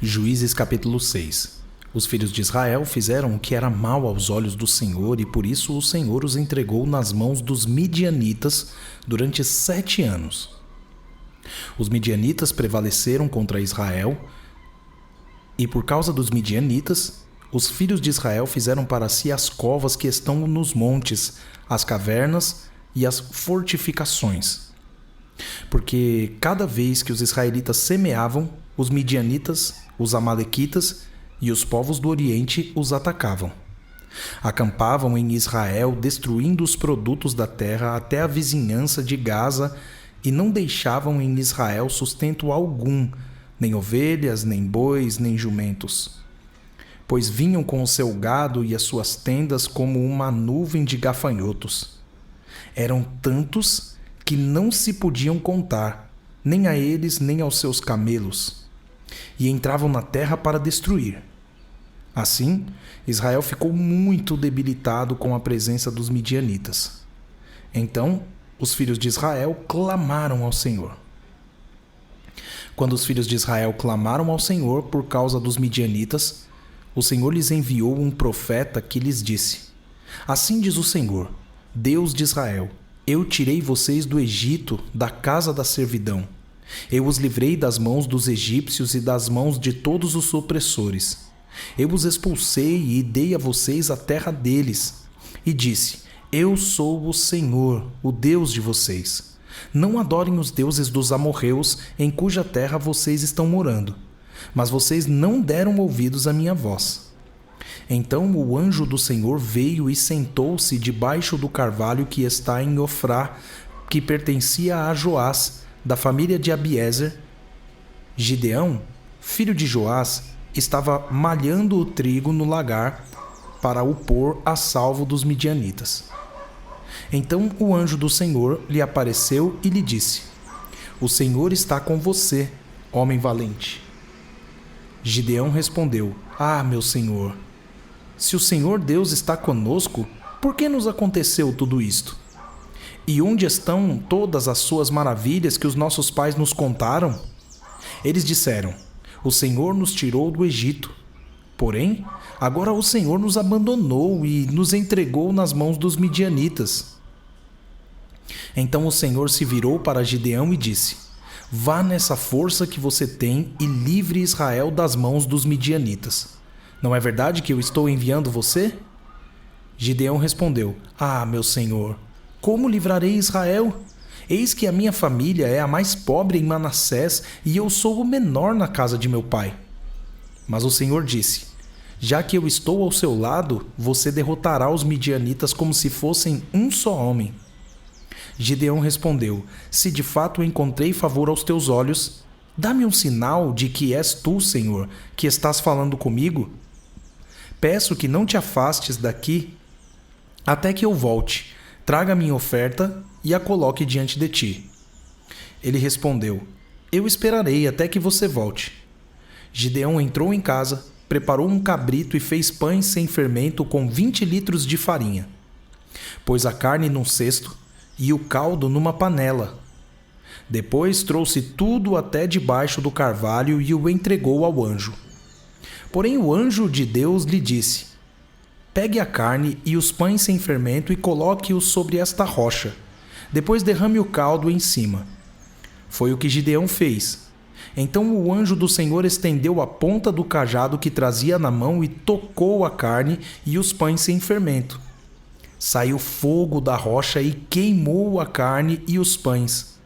Juízes capítulo 6. Os filhos de Israel fizeram o que era mal aos olhos do Senhor, e por isso o Senhor os entregou nas mãos dos midianitas durante 7 anos. Os midianitas prevaleceram contra Israel, e por causa dos midianitas, os filhos de Israel fizeram para si as covas que estão nos montes, as cavernas e as fortificações. Porque cada vez que os israelitas semeavam, os midianitas, os amalequitas e os povos do Oriente os atacavam. Acampavam em Israel, destruindo os produtos da terra até a vizinhança de Gaza, e não deixavam em Israel sustento algum, nem ovelhas, nem bois, nem jumentos. Pois vinham com o seu gado e as suas tendas como uma nuvem de gafanhotos. Eram tantos que não se podiam contar, nem a eles nem aos seus camelos, e entravam na terra para destruir. Assim, Israel ficou muito debilitado com a presença dos midianitas. Então, os filhos de Israel clamaram ao Senhor. Quando os filhos de Israel clamaram ao Senhor por causa dos midianitas, o Senhor lhes enviou um profeta que lhes disse: Assim diz o Senhor, Deus de Israel: Eu tirei vocês do Egito, da casa da servidão. Eu os livrei das mãos dos egípcios e das mãos de todos os opressores. Eu os expulsei e dei a vocês a terra deles. E disse: Eu sou o Senhor, o Deus de vocês. Não adorem os deuses dos amorreus, em cuja terra vocês estão morando. Mas vocês não deram ouvidos à minha voz. Então o anjo do Senhor veio e sentou-se debaixo do carvalho que está em Ofrá, que pertencia a Joás, da família de Abiezer. Gideão, filho de Joás, estava malhando o trigo no lagar para o pôr a salvo dos midianitas. Então o anjo do Senhor lhe apareceu e lhe disse: O Senhor está com você, homem valente. Gideão respondeu: meu Senhor, se o Senhor Deus está conosco, por que nos aconteceu tudo isto? E onde estão todas as suas maravilhas que os nossos pais nos contaram? Eles disseram: O Senhor nos tirou do Egito. Porém, agora o Senhor nos abandonou e nos entregou nas mãos dos midianitas. Então o Senhor se virou para Gideão e disse: Vá nessa força que você tem e livre Israel das mãos dos midianitas. Não é verdade que eu estou enviando você? Gideão respondeu: meu Senhor, como livrarei Israel? Eis que a minha família é a mais pobre em Manassés e eu sou o menor na casa de meu pai. Mas o Senhor disse: Já que eu estou ao seu lado, você derrotará os midianitas como se fossem um só homem. Gideão respondeu: Se de fato encontrei favor aos teus olhos, dá-me um sinal de que és tu, Senhor, que estás falando comigo. Peço que não te afastes daqui até que eu volte. Traga minha oferta e a coloque diante de ti. Ele respondeu: Eu esperarei até que você volte. Gideão entrou em casa, preparou um cabrito e fez pães sem fermento com 20 litros de farinha. Pôs a carne num cesto e o caldo numa panela. Depois trouxe tudo até debaixo do carvalho e o entregou ao anjo. Porém o anjo de Deus lhe disse: Pegue a carne e os pães sem fermento e coloque-os sobre esta rocha. Depois derrame o caldo em cima. Foi o que Gideão fez. Então o anjo do Senhor estendeu a ponta do cajado que trazia na mão e tocou a carne e os pães sem fermento. Saiu fogo da rocha e queimou a carne e os pães.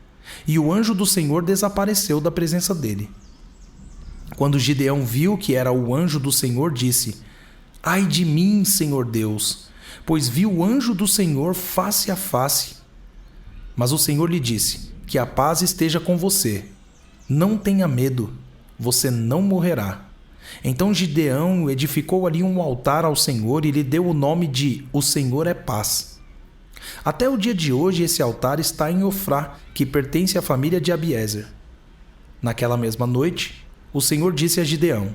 E o anjo do Senhor desapareceu da presença dele. Quando Gideão viu que era o anjo do Senhor, disse: Ai de mim, Senhor Deus, pois vi o anjo do Senhor face a face. Mas o Senhor lhe disse: Que a paz esteja com você. Não tenha medo, você não morrerá. Então Gideão edificou ali um altar ao Senhor e lhe deu o nome de O Senhor é Paz. Até o dia de hoje esse altar está em Ofrá, que pertence à família de Abiezer. Naquela mesma noite, o Senhor disse a Gideão: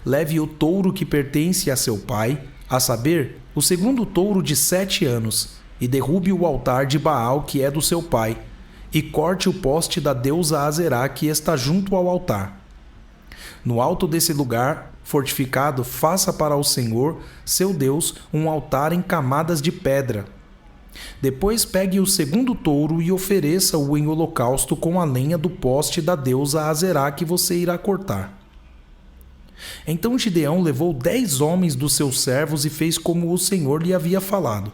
Leve o touro que pertence a seu pai, a saber, o segundo touro de 7 anos, e derrube o altar de Baal que é do seu pai, e corte o poste da deusa Azerá que está junto ao altar. No alto desse lugar fortificado, faça para o Senhor, seu Deus, um altar em camadas de pedra. Depois pegue o segundo touro e ofereça-o em holocausto com a lenha do poste da deusa Azerá que você irá cortar. Então Gideão levou 10 homens dos seus servos e fez como o Senhor lhe havia falado.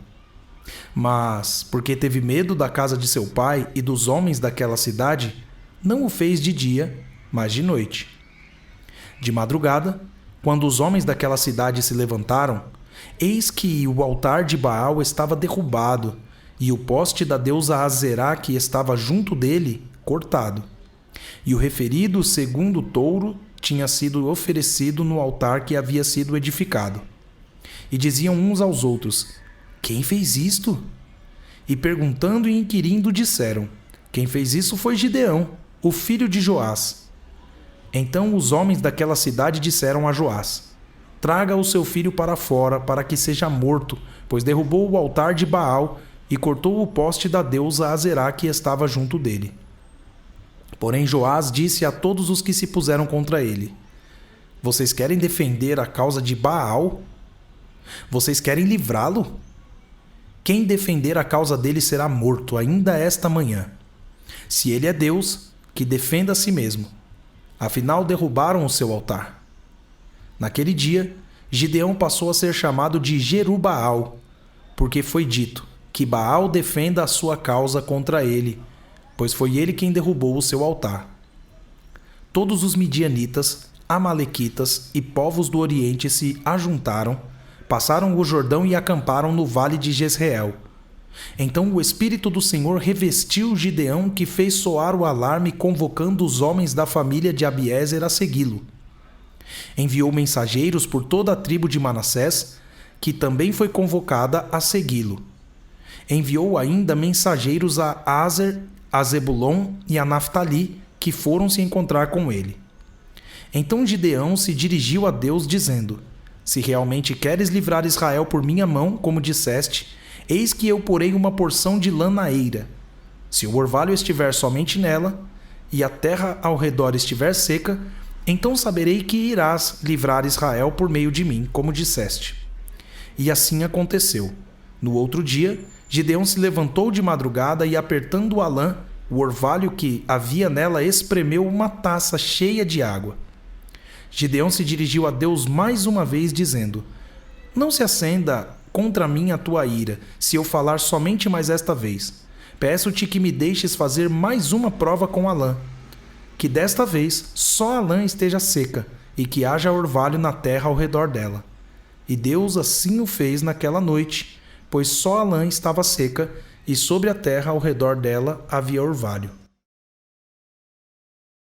Mas, porque teve medo da casa de seu pai e dos homens daquela cidade, não o fez de dia, mas de noite. De madrugada, quando os homens daquela cidade se levantaram, eis que o altar de Baal estava derrubado e o poste da deusa Azerá que estava junto dele cortado. E o referido segundo touro tinha sido oferecido no altar que havia sido edificado. E diziam uns aos outros: quem fez isto? E perguntando e inquirindo disseram: quem fez isso foi Gideão, o filho de Joás. Então os homens daquela cidade disseram a Joás: traga o seu filho para fora, para que seja morto, pois derrubou o altar de Baal e cortou o poste da deusa Azerá que estava junto dele. Porém Joás disse a todos os que se puseram contra ele: vocês querem defender a causa de Baal? Vocês querem livrá-lo? Quem defender a causa dele será morto ainda esta manhã. Se ele é Deus, que defenda a si mesmo. Afinal derrubaram o seu altar. Naquele dia, Gideão passou a ser chamado de Jerubaal, porque foi dito que Baal defenda a sua causa contra ele, pois foi ele quem derrubou o seu altar. Todos os midianitas, amalequitas e povos do Oriente se ajuntaram, passaram o Jordão e acamparam no vale de Jezreel. Então o Espírito do Senhor revestiu Gideão, que fez soar o alarme, convocando os homens da família de Abiézer a segui-lo. Enviou mensageiros por toda a tribo de Manassés, que também foi convocada a segui-lo. Enviou ainda mensageiros a Aser, a Zebulon e a Naftali, que foram se encontrar com ele. Então Gideão se dirigiu a Deus, dizendo: se realmente queres livrar Israel por minha mão, como disseste, eis que eu porei uma porção de lã na eira. Se o orvalho estiver somente nela, e a terra ao redor estiver seca, então saberei que irás livrar Israel por meio de mim, como disseste. E assim aconteceu. No outro dia, Gideão se levantou de madrugada e, apertando a lã, o orvalho que havia nela espremeu uma taça cheia de água. Gideão se dirigiu a Deus mais uma vez, dizendo: não se acenda contra mim a tua ira, se eu falar somente mais esta vez. Peço-te que me deixes fazer mais uma prova com a lã. Que desta vez só a lã esteja seca, e que haja orvalho na terra ao redor dela. E Deus assim o fez naquela noite, pois só a lã estava seca, e sobre a terra ao redor dela havia orvalho.